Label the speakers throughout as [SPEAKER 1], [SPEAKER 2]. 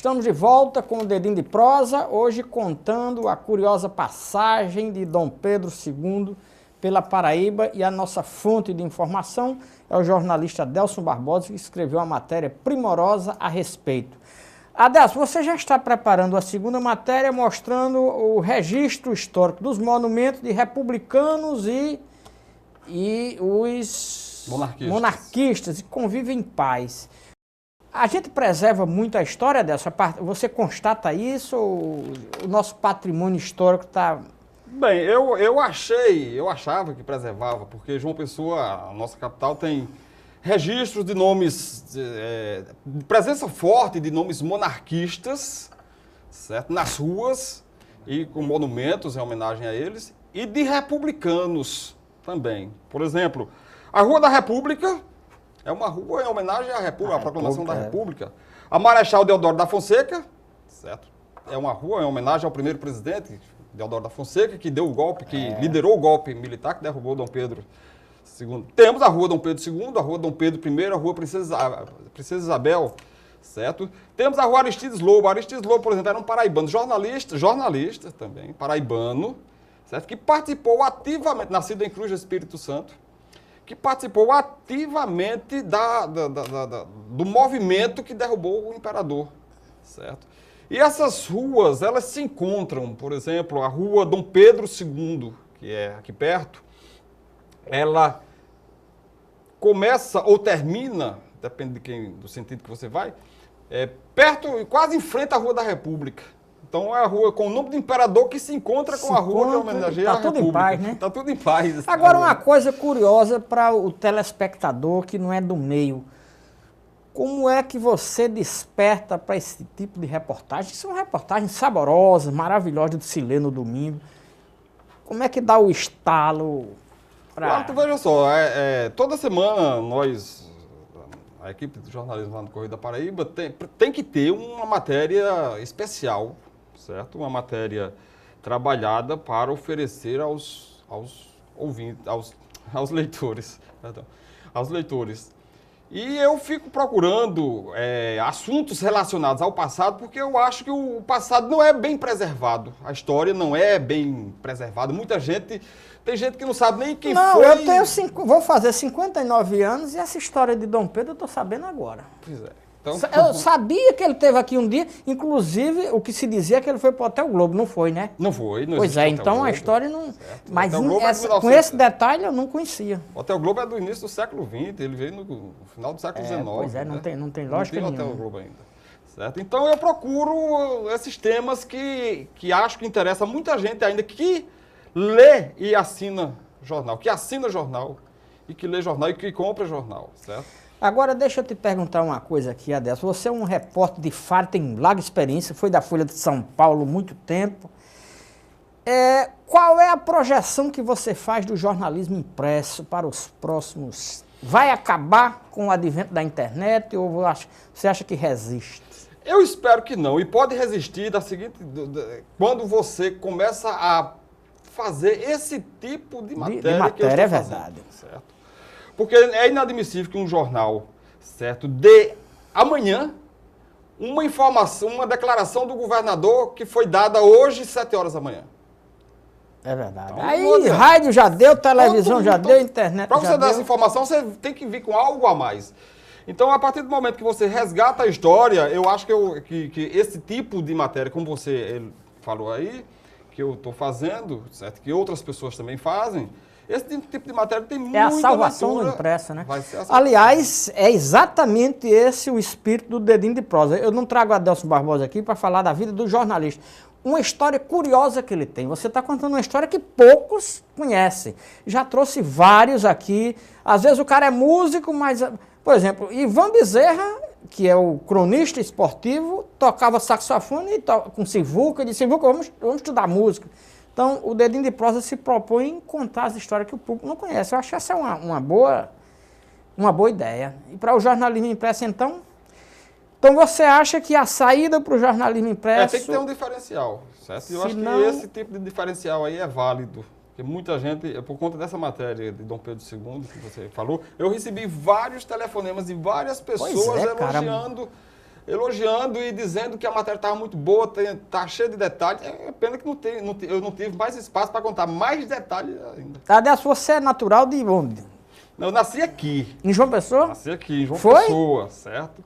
[SPEAKER 1] Estamos de volta com o Dedinho de Prosa, hoje contando a curiosa passagem de Dom Pedro II pela Paraíba, e a nossa fonte de informação é o jornalista Adelson Barbosa, que escreveu uma matéria primorosa a respeito. Adelson, você já está preparando a segunda matéria mostrando o registro histórico dos monumentos de republicanos e os monarquistas que convivem em paz. A gente preserva muito a história dessa parte? Você constata isso ou o nosso patrimônio histórico está...
[SPEAKER 2] Bem, eu achava que preservava, porque João Pessoa, a nossa capital, tem registros de nomes, de presença forte de nomes monarquistas, certo? Nas ruas e com monumentos em homenagem a eles, e de republicanos também. Por exemplo, a Rua da República é uma rua em homenagem à República, à proclamação da República. A Marechal Deodoro da Fonseca, certo? É uma rua em homenagem ao primeiro presidente, Deodoro da Fonseca, que deu o golpe, que liderou o golpe militar que derrubou Dom Pedro II. Temos a Rua Dom Pedro II, a Rua Dom Pedro I, a Rua Princesa Isabel, certo? Temos a Rua Aristides Lobo. Aristides Lobo, por exemplo, era um paraibano, jornalista também, paraibano, certo? Que participou ativamente, nascido em Cruz do Espírito Santo, que participou ativamente do movimento que derrubou o imperador, certo? E essas ruas, elas se encontram, por exemplo, a Rua Dom Pedro II, que é aqui perto, ela começa ou termina, depende do sentido que você vai, perto, quase em frente à Rua da República. Então é a rua com o nome do imperador que se encontra com a rua que homenageia a República. Está tudo em paz, né? Está tudo em paz.
[SPEAKER 1] Agora, uma coisa curiosa para o telespectador que não é do meio. Como é que você desperta para esse tipo de reportagem? São reportagens saborosas, maravilhosas de se ler no domingo. Como é que dá o estalo para...
[SPEAKER 2] Claro, tu veja só, toda semana nós, a equipe de jornalismo lá no Correio da Paraíba, tem que ter uma matéria especial, certo? Uma matéria trabalhada para oferecer aos ouvintes, aos leitores, perdão, aos leitores. E eu fico procurando assuntos relacionados ao passado, porque eu acho que o passado não é bem preservado. A história não é bem preservada. Tem gente que não sabe nem quem foi.
[SPEAKER 1] Não, eu vou fazer 59 anos e essa história de Dom Pedro eu estou sabendo agora.
[SPEAKER 2] Pois é. Então,
[SPEAKER 1] eu sabia que ele esteve aqui um dia, inclusive o que se dizia é que ele foi para o Hotel Globo, não foi, né?
[SPEAKER 2] Não foi. Não
[SPEAKER 1] pois é, então
[SPEAKER 2] Globo,
[SPEAKER 1] a história não...
[SPEAKER 2] Certo.
[SPEAKER 1] Mas com esse detalhe eu não conhecia.
[SPEAKER 2] O Hotel Globo é do início do século XX, ele veio no final do século XIX.
[SPEAKER 1] Pois é,
[SPEAKER 2] né?
[SPEAKER 1] não tem lógica nenhuma.
[SPEAKER 2] Não tem Hotel Globo ainda. Certo? Então eu procuro esses temas que acho que interessa muita gente ainda que lê e assina jornal, e que lê jornal e que compra jornal, certo?
[SPEAKER 1] Agora, deixa eu te perguntar uma coisa aqui, Adelson. Você é um repórter de fato, tem larga experiência, foi da Folha de São Paulo muito tempo. Qual é a projeção que você faz do jornalismo impresso para os próximos... Vai acabar com o advento da internet ou você acha que resiste?
[SPEAKER 2] Eu espero que não. E pode resistir quando você começa a fazer esse tipo de matéria.
[SPEAKER 1] De matéria, é verdade.
[SPEAKER 2] Certo? Porque é inadmissível que um jornal, certo, dê amanhã uma informação, uma declaração do governador que foi dada hoje, 7 horas da manhã.
[SPEAKER 1] É verdade.
[SPEAKER 2] Então,
[SPEAKER 1] aí rádio já deu, televisão já deu, internet
[SPEAKER 2] já deu. Para você dar essa informação, você tem que vir com algo a mais. Então, a partir do momento que você resgata a história, eu acho que esse tipo de matéria, como você falou aí, que eu estou fazendo, certo, que outras pessoas também fazem, esse tipo de matéria tem muita leitura.
[SPEAKER 1] É a salvação do impresso, né?
[SPEAKER 2] Vai ser a salvação.
[SPEAKER 1] Aliás, é exatamente esse o espírito do Dedinho de Prosa. Eu não trago Adelson Barbosa aqui para falar da vida do jornalista. Uma história curiosa que ele tem. Você está contando uma história que poucos conhecem. Já trouxe vários aqui. Às vezes o cara é músico, mas... Por exemplo, Ivan Bezerra, que é o cronista esportivo, tocava saxofone com Sivuca. Disse, Sivuca, vamos estudar música. Então, o Dedinho de Prosa se propõe em contar as histórias que o público não conhece. Eu acho essa uma boa ideia. E para o jornalismo impresso, então você acha que a saída para o jornalismo impresso...
[SPEAKER 2] tem que ter um diferencial, certo? Eu acho que esse tipo de diferencial aí é válido. Porque muita gente, por conta dessa matéria de Dom Pedro II, que você falou, eu recebi vários telefonemas de várias pessoas elogiando elogiando e dizendo que a matéria estava muito boa, está cheia de detalhes. É pena que eu não tive mais espaço para contar mais detalhes ainda.
[SPEAKER 1] Adelso, você é natural de onde?
[SPEAKER 2] Eu nasci aqui.
[SPEAKER 1] Em João Pessoa?
[SPEAKER 2] Nasci aqui, em João
[SPEAKER 1] Foi?
[SPEAKER 2] Pessoa, certo?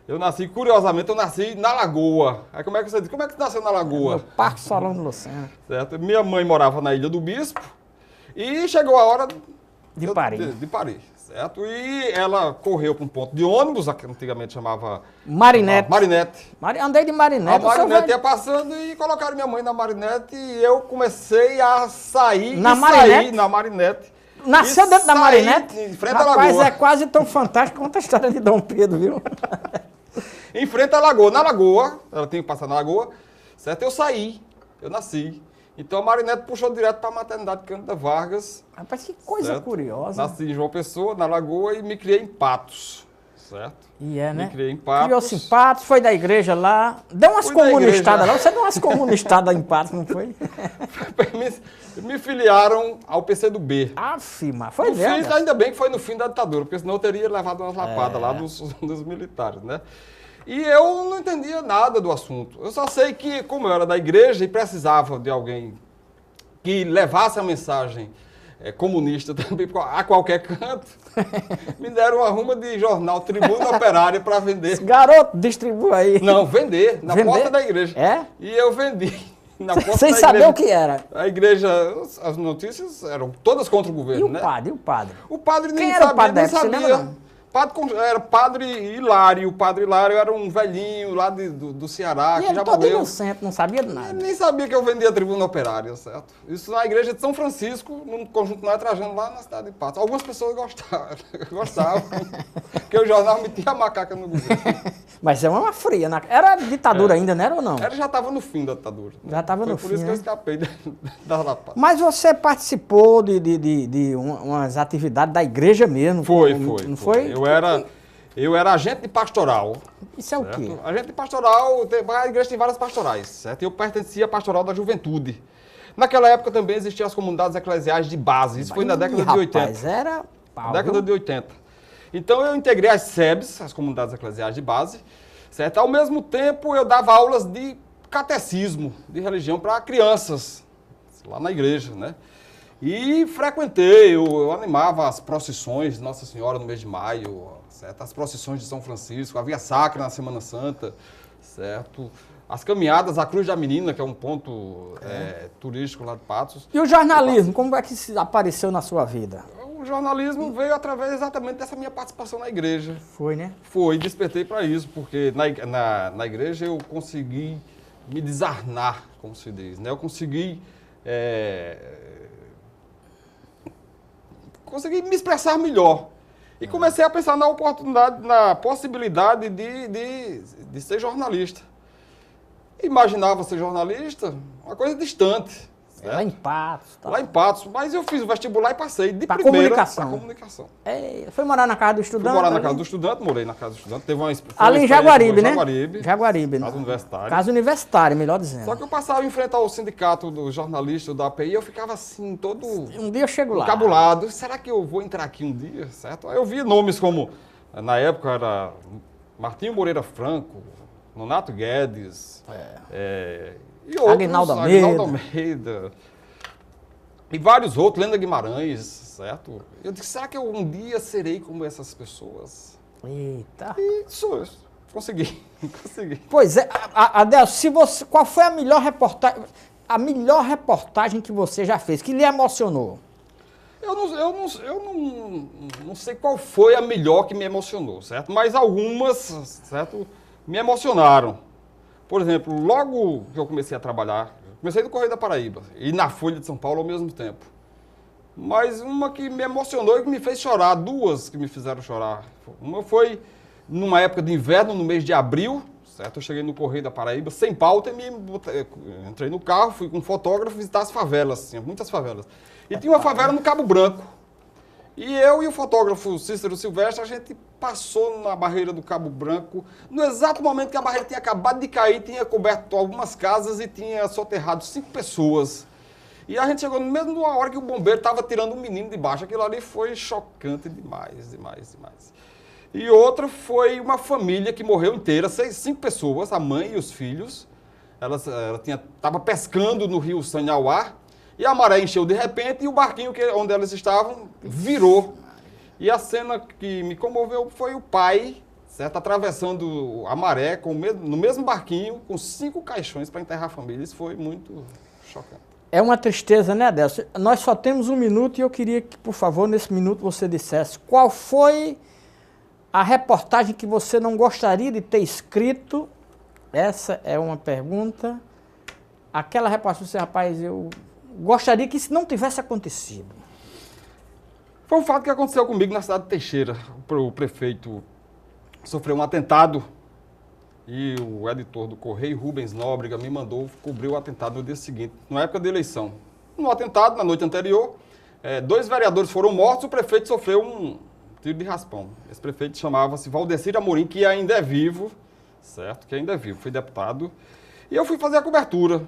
[SPEAKER 2] Eu nasci, curiosamente, eu nasci na Lagoa. Aí como é que você diz? Como é que você nasceu na Lagoa?
[SPEAKER 1] No Parque Solano Lucena.
[SPEAKER 2] Certo? Minha mãe morava na Ilha do Bispo e chegou a hora
[SPEAKER 1] De Paris.
[SPEAKER 2] de Paris, certo? E ela correu para um ponto de ônibus, que antigamente chamava
[SPEAKER 1] Marinete.
[SPEAKER 2] Marinete.
[SPEAKER 1] Andei de Marinete.
[SPEAKER 2] A Marinete ia passando e colocaram minha mãe na Marinete e eu comecei a sair
[SPEAKER 1] Na
[SPEAKER 2] e
[SPEAKER 1] Marinete?
[SPEAKER 2] sair na Marinete.
[SPEAKER 1] Nasceu
[SPEAKER 2] E
[SPEAKER 1] dentro da
[SPEAKER 2] saí
[SPEAKER 1] Marinete?
[SPEAKER 2] Em frente à
[SPEAKER 1] Rapaz,
[SPEAKER 2] Lagoa.
[SPEAKER 1] é quase tão fantástico quanto a história de Dom Pedro, viu?
[SPEAKER 2] Em frente à Lagoa. Na Lagoa, ela tinha que passar na Lagoa, certo? Eu saí, eu nasci. Então a Marinete puxou direto para a maternidade Cândida Vargas.
[SPEAKER 1] Rapaz, que coisa
[SPEAKER 2] certo?
[SPEAKER 1] curiosa.
[SPEAKER 2] Nasci em João Pessoa, na Lagoa, e me criei em Patos, certo?
[SPEAKER 1] E é, né?
[SPEAKER 2] Me criei em Patos.
[SPEAKER 1] Criou-se em Patos, foi da igreja lá. Deu umas
[SPEAKER 2] Fui da
[SPEAKER 1] comunistadas
[SPEAKER 2] igreja.
[SPEAKER 1] lá. Você deu umas comunistadas em Patos, não foi?
[SPEAKER 2] Me filiaram ao PCdoB.
[SPEAKER 1] Afirma, foi
[SPEAKER 2] No fim,
[SPEAKER 1] mesmo.
[SPEAKER 2] ainda bem que foi no fim da ditadura, porque senão eu teria levado umas lapadas lá dos militares, né? E eu não entendia nada do assunto. Eu só sei que, como eu era da igreja e precisava de alguém que levasse a mensagem comunista também a qualquer canto, me deram uma ruma de jornal Tribuna Operária para vender.
[SPEAKER 1] Garoto, distribua aí.
[SPEAKER 2] Não, vender, na
[SPEAKER 1] Vender?
[SPEAKER 2] porta da igreja.
[SPEAKER 1] É?
[SPEAKER 2] E eu vendi. Na porta
[SPEAKER 1] Sem
[SPEAKER 2] da
[SPEAKER 1] saber
[SPEAKER 2] igreja.
[SPEAKER 1] o que era.
[SPEAKER 2] A igreja, as notícias eram todas contra o
[SPEAKER 1] E
[SPEAKER 2] governo,
[SPEAKER 1] o
[SPEAKER 2] né?
[SPEAKER 1] padre, e o padre?
[SPEAKER 2] O padre nem
[SPEAKER 1] Quem era o
[SPEAKER 2] sabia,
[SPEAKER 1] padre da
[SPEAKER 2] nem
[SPEAKER 1] época, você
[SPEAKER 2] sabia.
[SPEAKER 1] lembra, não?
[SPEAKER 2] Era padre Hilário. O padre Hilário era um velhinho lá do Ceará,
[SPEAKER 1] E
[SPEAKER 2] que
[SPEAKER 1] ele
[SPEAKER 2] já
[SPEAKER 1] todo
[SPEAKER 2] morreu.
[SPEAKER 1] inocente, não sabia de
[SPEAKER 2] Ele
[SPEAKER 1] nada.
[SPEAKER 2] nem sabia que eu vendia a Tribuna Operária, certo? Isso na igreja de São Francisco, no conjunto Noé Trajano, lá na cidade de Patos. Algumas pessoas gostavam, porque o jornal metia a macaca no governo.
[SPEAKER 1] Mas é uma fria. Era ditadura ainda, não era ou não?
[SPEAKER 2] Ele já estava no fim da ditadura.
[SPEAKER 1] Já estava no
[SPEAKER 2] Foi
[SPEAKER 1] fim,
[SPEAKER 2] por isso que eu
[SPEAKER 1] né?
[SPEAKER 2] escapei da lapada.
[SPEAKER 1] Mas você participou de umas atividades da igreja mesmo? Não foi?
[SPEAKER 2] Eu era agente de pastoral.
[SPEAKER 1] Isso é o
[SPEAKER 2] certo?
[SPEAKER 1] quê?
[SPEAKER 2] Agente de pastoral, a igreja tem várias pastorais, certo? Eu pertencia à pastoral da juventude. Naquela época também existiam as comunidades eclesiais de base, isso foi na década de 80.
[SPEAKER 1] Rapaz, era pau,
[SPEAKER 2] Década
[SPEAKER 1] viu?
[SPEAKER 2] de 80. Então eu integrei as SEBs, as comunidades eclesiais de base, certo? Ao mesmo tempo eu dava aulas de catecismo, de religião para crianças, lá na igreja, né? E frequentei, eu animava as procissões de Nossa Senhora no mês de maio, certo? As procissões de São Francisco, a Via Sacra na Semana Santa, certo? As caminhadas à Cruz da Menina, que é um ponto turístico lá de Patos.
[SPEAKER 1] E o jornalismo, como é que apareceu na sua vida?
[SPEAKER 2] O jornalismo veio através exatamente dessa minha participação na igreja.
[SPEAKER 1] Foi, né?
[SPEAKER 2] Foi, despertei para isso, porque na igreja eu consegui me desarnar, como se diz, né? Eu consegui me expressar melhor. E comecei a pensar na oportunidade, na possibilidade de ser jornalista. Imaginava ser jornalista, uma coisa distante.
[SPEAKER 1] Lá em Patos. Tá.
[SPEAKER 2] Lá em Patos, mas eu fiz o vestibular e passei de
[SPEAKER 1] Pra
[SPEAKER 2] primeira
[SPEAKER 1] comunicação.
[SPEAKER 2] para comunicação.
[SPEAKER 1] Foi morar na casa do estudante?
[SPEAKER 2] Fui morar na
[SPEAKER 1] ali?
[SPEAKER 2] casa do estudante, morei na casa do estudante, teve uma
[SPEAKER 1] Ali em
[SPEAKER 2] experiência
[SPEAKER 1] Jaguaribe,
[SPEAKER 2] boa em
[SPEAKER 1] né?
[SPEAKER 2] Jaguaribe,
[SPEAKER 1] Jaguaribe.
[SPEAKER 2] casa universitária.
[SPEAKER 1] Casa universitária, melhor dizendo.
[SPEAKER 2] Só que eu passava em frente ao sindicato do jornalista da API, eu ficava assim, todo
[SPEAKER 1] Um dia eu chego lá.
[SPEAKER 2] encabulado. Será que eu vou entrar aqui um dia, certo? Aí eu vi nomes como, na época era Martinho Moreira Franco, Nonato Guedes, e outros,
[SPEAKER 1] Aguinaldo
[SPEAKER 2] Almeida, e vários outros, Lenda Guimarães, certo? Eu disse, será que eu um dia serei como essas pessoas?
[SPEAKER 1] Eita.
[SPEAKER 2] E sou, consegui.
[SPEAKER 1] Pois é, Adelso, qual foi a melhor reportagem que você já fez, que lhe emocionou?
[SPEAKER 2] Eu não sei qual foi a melhor que me emocionou, certo? Mas algumas, certo, me emocionaram. Por exemplo, logo que eu comecei a trabalhar, comecei no Correio da Paraíba e na Folha de São Paulo ao mesmo tempo. Mas uma que me emocionou e que me fez chorar, duas que me fizeram chorar. Uma foi numa época de inverno, no mês de abril, certo? Eu cheguei no Correio da Paraíba sem pauta e entrei no carro, fui com um fotógrafo visitar as favelas, tinha muitas favelas. E tinha uma favela no Cabo Branco. E eu e o fotógrafo Cícero Silvestre, a gente passou na barreira do Cabo Branco, no exato momento que a barreira tinha acabado de cair, tinha coberto algumas casas e tinha soterrado 5 pessoas. E a gente chegou no mesmo na hora que o bombeiro estava tirando um menino de baixo. Aquilo ali foi chocante demais. E outra foi uma família que morreu inteira, 5 pessoas, a mãe e os filhos. Ela estava pescando no rio Sanhauá e a maré encheu de repente e o barquinho onde elas estavam virou. E a cena que me comoveu foi o pai, certo, atravessando a maré no mesmo barquinho com 5 caixões para enterrar a família. Isso foi muito chocante.
[SPEAKER 1] É uma tristeza, né, Adelson? Nós só temos 1 minuto e eu queria que, por favor, nesse minuto você dissesse qual foi a reportagem que você não gostaria de ter escrito. Essa é uma pergunta. Aquela reportagem, você, rapaz, eu gostaria que isso não tivesse acontecido.
[SPEAKER 2] Foi um fato que aconteceu comigo na cidade de Teixeira. O prefeito sofreu um atentado e o editor do Correio, Rubens Nóbrega, me mandou cobrir o atentado no dia seguinte, na época da eleição. No atentado, na noite anterior, 2 vereadores foram mortos, o prefeito sofreu um tiro de raspão. Esse prefeito chamava-se Valdecir Amorim, que ainda é vivo, certo? Que ainda é vivo, foi deputado. E eu fui fazer a cobertura.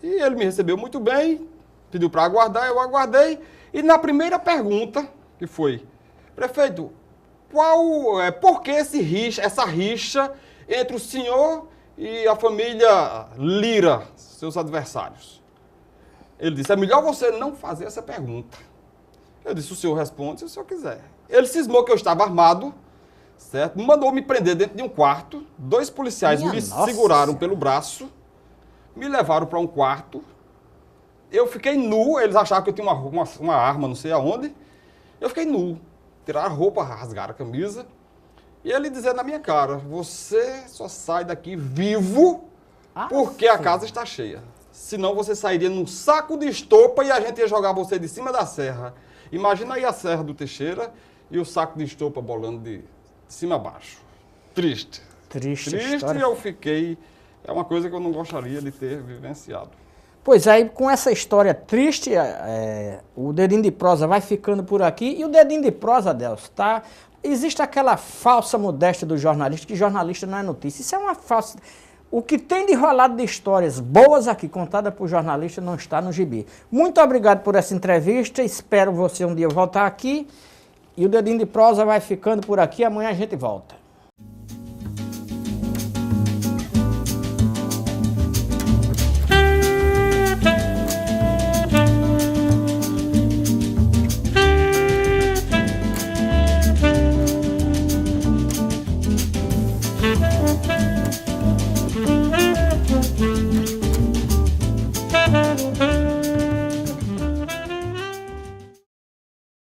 [SPEAKER 2] E ele me recebeu muito bem, pediu para aguardar, eu aguardei. E na primeira pergunta, que foi, prefeito, por que essa rixa entre o senhor e a família Lira, seus adversários? Ele disse, é melhor você não fazer essa pergunta. Eu disse, o senhor responde se o senhor quiser. Ele cismou que eu estava armado, certo? Mandou me prender dentro de um quarto. 2 policiais me seguraram pelo braço, me levaram para um quarto. Eu fiquei nu, eles achavam que eu tinha uma arma, não sei aonde. Eu fiquei nu, tiraram a roupa, rasgaram a camisa. E ele dizia na minha cara, você só sai daqui vivo porque a casa está cheia. Senão você sairia num saco de estopa e a gente ia jogar você de cima da serra. Imagina aí a serra do Teixeira e o saco de estopa bolando de cima a baixo. Triste.
[SPEAKER 1] Triste
[SPEAKER 2] e eu fiquei... É uma coisa que eu não gostaria de ter vivenciado.
[SPEAKER 1] Pois aí, com essa história triste, o Dedinho de Prosa vai ficando por aqui. E o Dedinho de Prosa, Adelson, tá? Existe aquela falsa modéstia do jornalista, que jornalista não é notícia. Isso é uma falsa... O que tem de rolado de histórias boas aqui, contada por jornalista, não está no gibi. Muito obrigado por essa entrevista. Espero você um dia voltar aqui. E o Dedinho de Prosa vai ficando por aqui. Amanhã a gente volta.